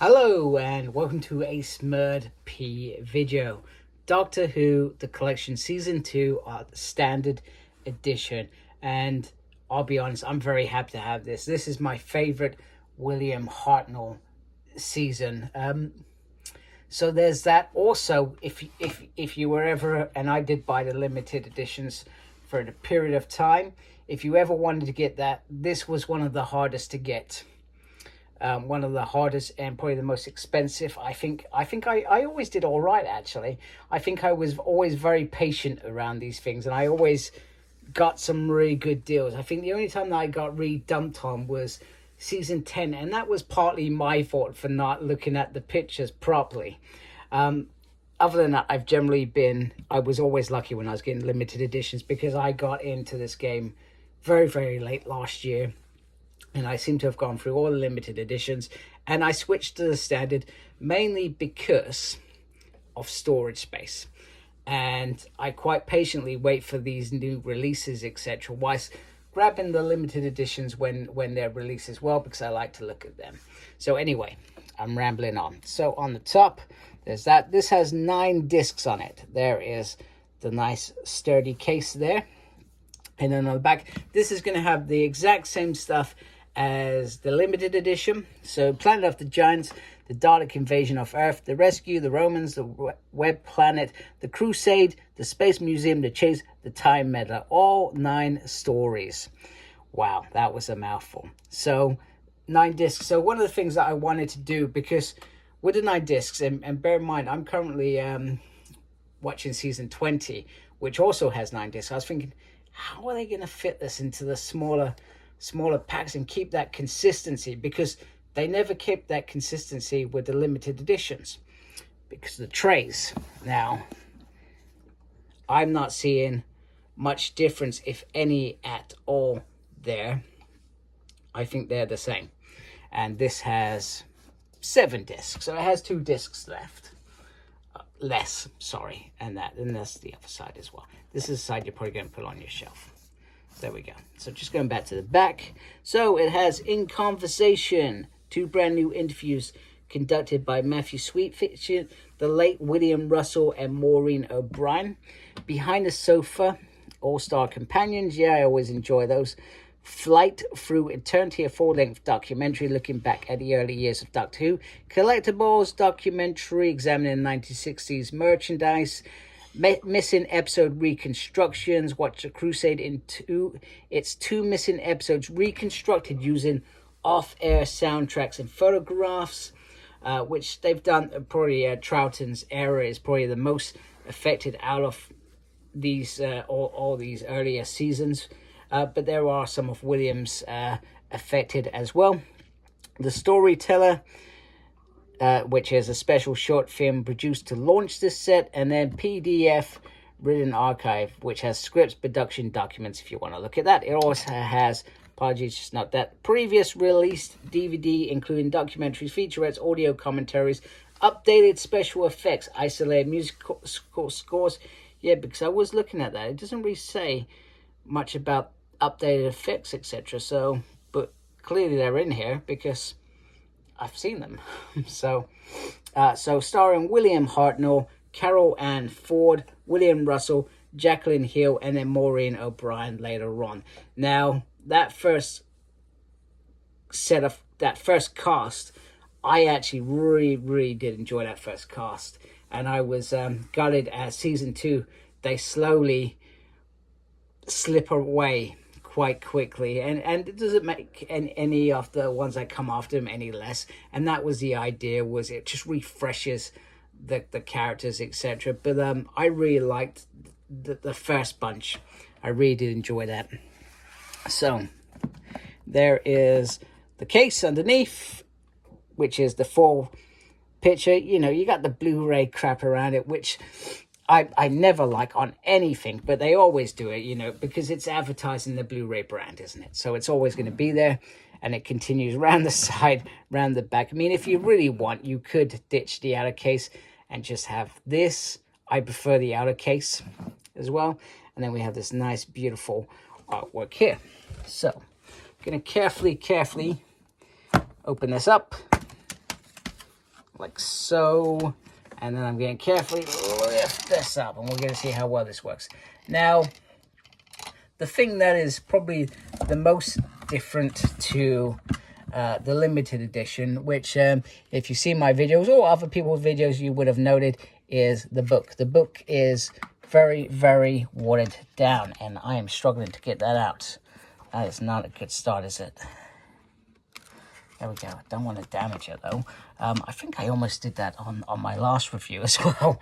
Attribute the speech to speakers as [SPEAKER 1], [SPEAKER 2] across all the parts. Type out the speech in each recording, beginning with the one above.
[SPEAKER 1] Hello and welcome to a Smurd P video. Doctor Who, the collection season 2, standard edition. And I'll be honest, I'm very happy to have this. This is my favorite William Hartnell season. So there's that. Also, if you were ever, and I did buy the limited editions for a period of time, if you ever wanted to get that, this was one of the hardest to get. One of the hardest and probably the most expensive. I think I always did all right, actually. I think I was always very patient around these things, and I always got some really good deals. I think the only time that I got re-dumped on was season 10, and that was partly my fault for not looking at the pictures properly. Other than that, I was always lucky when I was getting limited editions, because I got into this game very, very late last year. And I seem to have gone through all the limited editions. And I switched to the standard mainly because of storage space. And I quite patiently wait for these new releases, etc. whilst grabbing the limited editions when they're released as well, because I like to look at them. So anyway, I'm rambling on. So on the top, there's that. This has 9 discs on it. There is the nice sturdy case there. And then on the back, this is going to have the exact same stuff as the limited edition. So Planet of the Giants, the Dalek invasion of Earth, the Rescue, the Romans, the Web Planet, the Crusade, the Space Museum, the Chase, the Time Meddler. All 9 stories. Wow, that was a mouthful. So 9 discs. So one of the things that I wanted to do, because with the 9 discs, and bear in mind, I'm currently watching season 20, which also has 9 discs. I was thinking, how are they going to fit this into the smaller packs and keep that consistency? Because they never kept that consistency with the limited editions, because the trays. Now, I'm not seeing much difference, if any at all, there. I think they're the same. And this has 7 discs, so it has 2 discs left. Less, sorry. And that's the other side as well. This is the side you're probably going to put on your shelf. There we go. So just going back to the back. So it has In Conversation, 2 brand new interviews conducted by Matthew Sweet, featuring the late William Russell and Maureen O'Brien. Behind the Sofa, All-Star Companions. Yeah, I always enjoy those. Flight Through Eternity, a full-length documentary looking back at the early years of Doctor Who. Collectibles documentary examining 1960s merchandise. Missing episode reconstructions. Watch The Crusade in 2. It's 2 missing episodes reconstructed using off-air soundtracks and photographs, which they've done. Probably Troughton's era is probably the most affected out of these all these earlier seasons, but there are some of Williams affected as well. The Storyteller, which is a special short film produced to launch this set, and then PDF Written Archive, which has scripts, production documents, if you want to look at that. It also has, apologies, just not that, previous released DVD, including documentaries, featurettes, audio commentaries, updated special effects, isolated musical scores. Yeah, because I was looking at that. It doesn't really say much about updated effects, etc. So, but clearly they're in here, because I've seen them. So starring William Hartnell, Carol Ann Ford, William Russell, Jacqueline Hill, and then Maureen O'Brien later on. Now, that first cast, I actually really did enjoy that first cast. And I was gutted at season 2. They slowly slip away quite quickly, and it doesn't make any of the ones that come after them any less. And that was the idea, was it just refreshes the characters, etc. But I really liked the first bunch. I really did enjoy that. So there is the case underneath, which is the full picture. You know, you got the Blu-ray crap around it, which I never like on anything, but they always do it, you know, because it's advertising the Blu-ray brand, isn't it? So it's always going to be there, and it continues around the side, around the back. I mean, if you really want, you could ditch the outer case and just have this. I prefer the outer case as well. And then we have this nice, beautiful artwork here. So I'm going to carefully open this up. like so. And then I'm going to carefully lift this up, and we're going to see how well this works. Now, the thing that is probably the most different to the limited edition, which if you see my videos or other people's videos, you would have noted, is the book. The book is very, very watered down, and I am struggling to get that out. That is not a good start, is it? There we go. I don't want to damage it, though. I think I almost did that on my last review as well,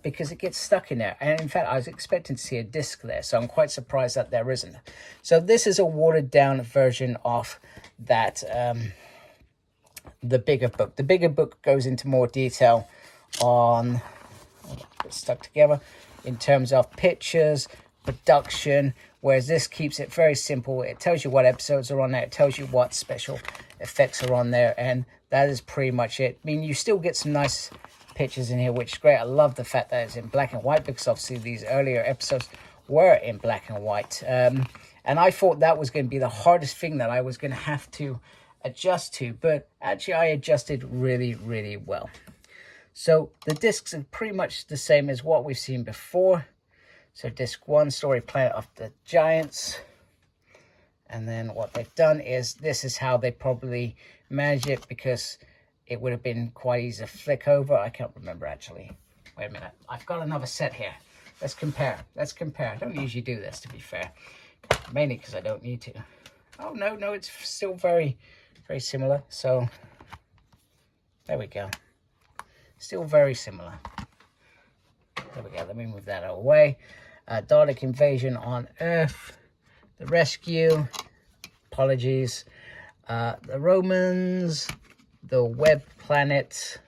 [SPEAKER 1] because it gets stuck in there. And in fact, I was expecting to see a disc there, so I'm quite surprised that there isn't. So this is a watered-down version of that, the bigger book. The bigger book goes into more detail on, it's stuck together, in terms of pictures, production, whereas this keeps it very simple. It tells you what episodes are on there. It tells you what special effects are on there, and that is pretty much it. I mean, you still get some nice pictures in here, which is great. I love the fact that it's in black and white, because obviously these earlier episodes were in black and white. And I thought that was going to be the hardest thing that I was going to have to adjust to, but actually I adjusted really, really well. So the discs are pretty much the same as what we've seen before. So disc 1, Story Planet of the Giants. And then what they've done is, this is how they probably manage it, because it would have been quite easy to flick over. I can't remember, actually. Wait a minute. I've got another set here. Let's compare. Let's compare. I don't usually do this, to be fair. Mainly because I don't need to. Oh, no, it's still very, very similar. So, there we go. Still very similar. There we go. Let me move that away. Dalek invasion on Earth. The rescue, apologies, the Romans, the web planet,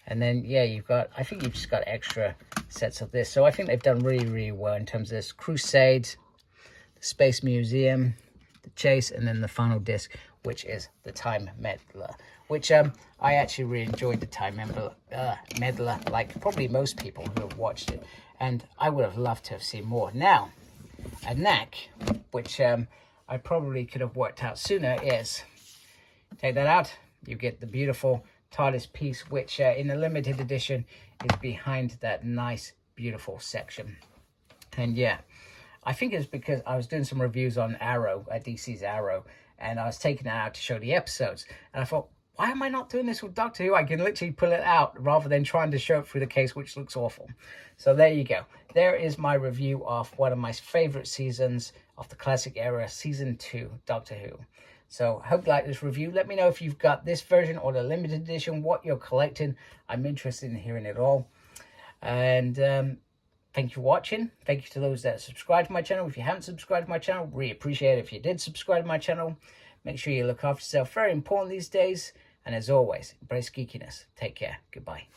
[SPEAKER 1] and then, yeah, you've got, I think you've just got extra sets of this. So I think they've done really, really well in terms of this. Crusade, the Space Museum, the Chase, and then the final disc, which is the Time Meddler, which I actually really enjoyed the Time Meddler, like probably most people who have watched it, and I would have loved to have seen more. Now, a knack, which I probably could have worked out sooner, is take that out, you get the beautiful TARDIS piece, which in the limited edition is behind that nice, beautiful section. And yeah, I think it's because I was doing some reviews on Arrow, DC's Arrow, and I was taking it out to show the episodes, and I thought, why am I not doing this with Doctor Who? I can literally pull it out rather than trying to show it through the case, which looks awful. So there you go. There is my review of one of my favorite seasons of the classic era, season 2, Doctor Who. So hope you like this review. Let me know if you've got this version or the limited edition, what you're collecting. I'm interested in hearing it all. And thank you for watching. Thank you to those that subscribe to my channel. If you haven't subscribed to my channel, really appreciate it if you did subscribe to my channel. Make sure you look after yourself. Very important these days. And as always, embrace geekiness. Take care. Goodbye.